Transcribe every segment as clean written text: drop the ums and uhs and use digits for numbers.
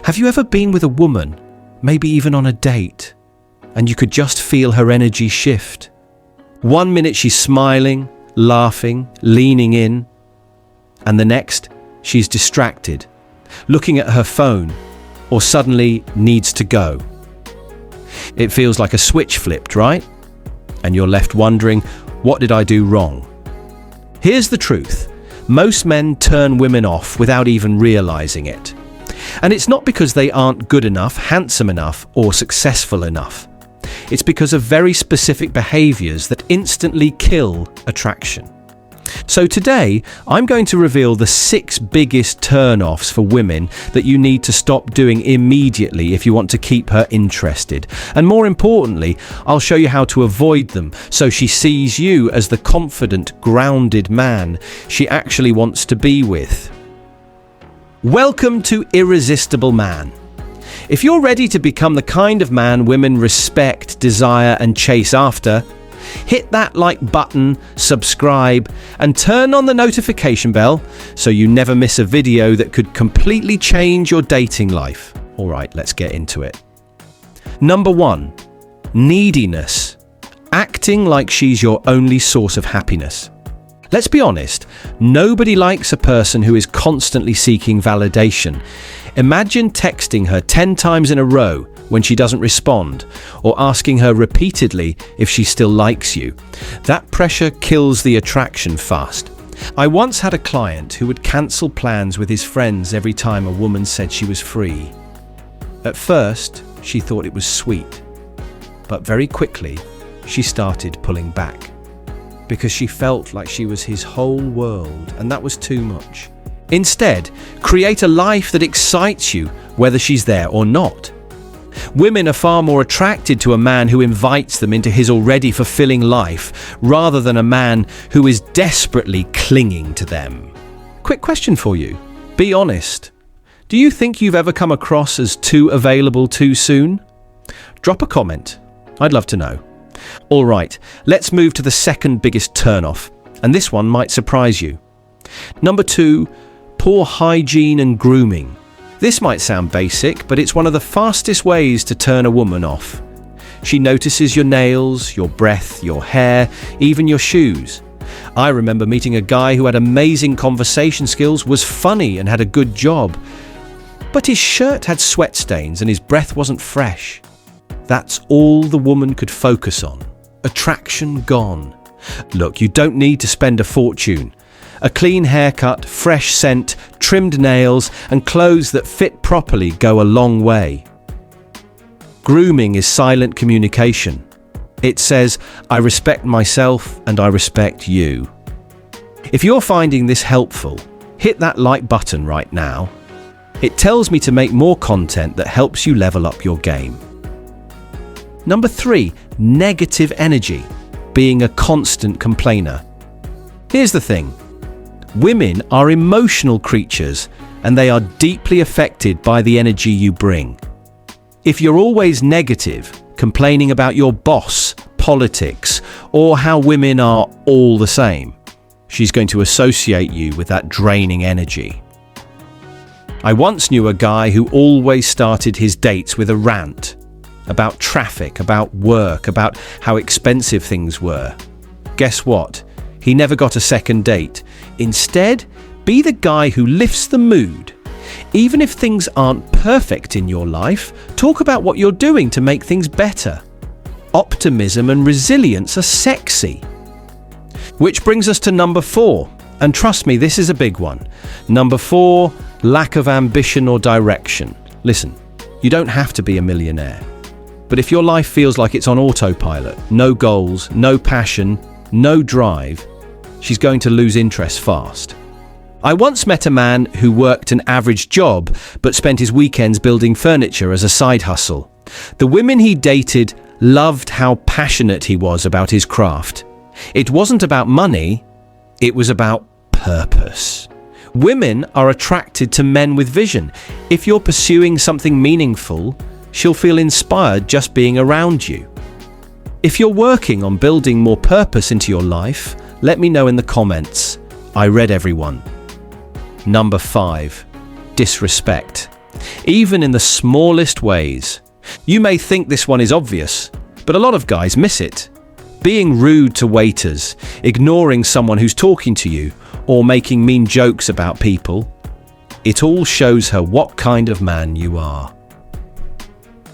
Have you ever been with a woman, maybe even on a date, and you could just feel her energy shift? 1 minute she's smiling, laughing, leaning in, and the next she's distracted, looking at her phone, or suddenly needs to go. It feels like a switch flipped, right? And you're left wondering, what did I do wrong? Here's the truth. Most men turn women off without even realizing it. And it's not because they aren't good enough, handsome enough, or successful enough. It's because of very specific behaviors that instantly kill attraction. So today, I'm going to reveal the 6 biggest turn-offs for women that you need to stop doing immediately if you want to keep her interested. And more importantly, I'll show you how to avoid them so she sees you as the confident, grounded man she actually wants to be with. Welcome to Irresistible Man. If you're ready to become the kind of man women respect, desire, and chase after, hit that like button, subscribe, and turn on the notification bell so you never miss a video that could completely change your dating life. All right, let's get into it. Number 1, neediness. Acting like she's your only source of happiness. Let's be honest, nobody likes a person who is constantly seeking validation. Imagine texting her 10 times in a row when she doesn't respond, or asking her repeatedly if she still likes you. That pressure kills the attraction fast. I once had a client who would cancel plans with his friends every time a woman said she was free. At first, she thought it was sweet, but very quickly, she started pulling back because she felt like she was his whole world, and that was too much. Instead, create a life that excites you, whether she's there or not. Women are far more attracted to a man who invites them into his already fulfilling life, rather than a man who is desperately clinging to them. Quick question for you. Be honest. Do you think you've ever come across as too available too soon? Drop a comment. I'd love to know. All right, let's move to the second biggest turn-off, and this one might surprise you. Number 2, poor hygiene and grooming. This might sound basic, but it's one of the fastest ways to turn a woman off. She notices your nails, your breath, your hair, even your shoes. I remember meeting a guy who had amazing conversation skills, was funny and had a good job. But his shirt had sweat stains and his breath wasn't fresh. That's all the woman could focus on. Attraction gone. Look, you don't need to spend a fortune. A clean haircut, fresh scent, trimmed nails, and clothes that fit properly go a long way. Grooming is silent communication. It says, I respect myself and I respect you. If you're finding this helpful, hit that like button right now. It tells me to make more content that helps you level up your game. Number 3, negative energy. Being a constant complainer. Here's the thing. Women are emotional creatures, and they are deeply affected by the energy you bring. If you're always negative, complaining about your boss, politics, or how women are all the same, she's going to associate you with that draining energy. I once knew a guy who always started his dates with a rant about traffic, about work, about how expensive things were. Guess what? He never got a second date. Instead, be the guy who lifts the mood. Even if things aren't perfect in your life, talk about what you're doing to make things better. Optimism and resilience are sexy. Which brings us to number 4. And trust me, this is a big one. Number 4, lack of ambition or direction. Listen, you don't have to be a millionaire. But if your life feels like it's on autopilot, no goals, no passion, no drive, she's going to lose interest fast. I once met a man who worked an average job but spent his weekends building furniture as a side hustle. The women he dated loved how passionate he was about his craft. It wasn't about money, it was about purpose. Women are attracted to men with vision. If you're pursuing something meaningful, she'll feel inspired just being around you. If you're working on building more purpose into your life, let me know in the comments. I read everyone. Number 5, disrespect. even in the smallest ways. You may think this one is obvious, but a lot of guys miss it. Being rude to waiters, ignoring someone who's talking to you, or making mean jokes about people. It all shows her what kind of man you are.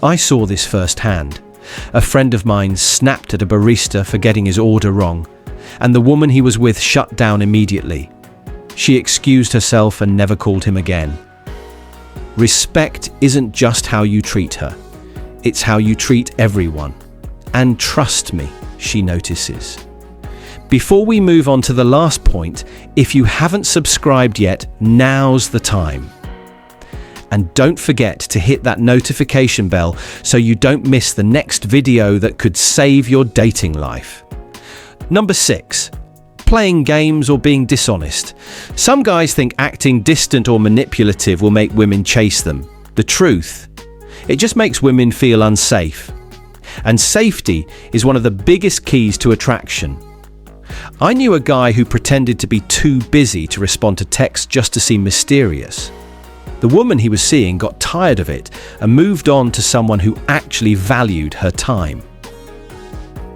I saw this firsthand. A friend of mine snapped at a barista for getting his order wrong, and the woman he was with shut down immediately. She excused herself and never called him again. Respect isn't just how you treat her, it's how you treat everyone. And trust me, she notices. Before we move on to the last point, if you haven't subscribed yet, now's the time. And don't forget to hit that notification bell so you don't miss the next video that could save your dating life. Number 6. Playing games or being dishonest. Some guys think acting distant or manipulative will make women chase them. The truth, it just makes women feel unsafe. And safety is one of the biggest keys to attraction. I knew a guy who pretended to be too busy to respond to texts just to seem mysterious. The woman he was seeing got tired of it and moved on to someone who actually valued her time.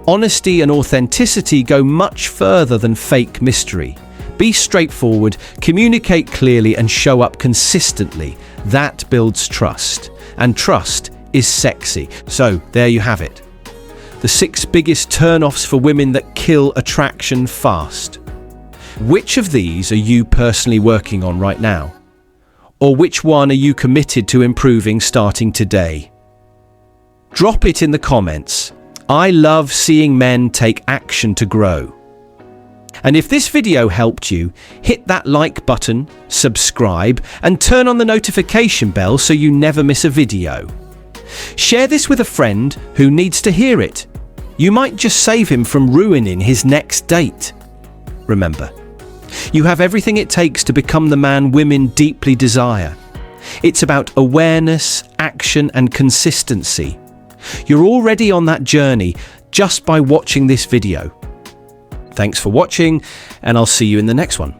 Honesty and authenticity go much further than fake mystery. Be straightforward, communicate clearly, and show up consistently. That builds trust. And trust is sexy. So there you have it. The 6 biggest turn-offs for women that kill attraction fast. Which of these are you personally working on right now? Or which one are you committed to improving starting today? Drop it in the comments. I love seeing men take action to grow. And if this video helped you, hit that like button, subscribe, and turn on the notification bell so you never miss a video. Share this with a friend who needs to hear it. You might just save him from ruining his next date. Remember, you have everything it takes to become the man women deeply desire. It's about awareness, action, and consistency. You're already on that journey just by watching this video. Thanks for watching, and I'll see you in the next one.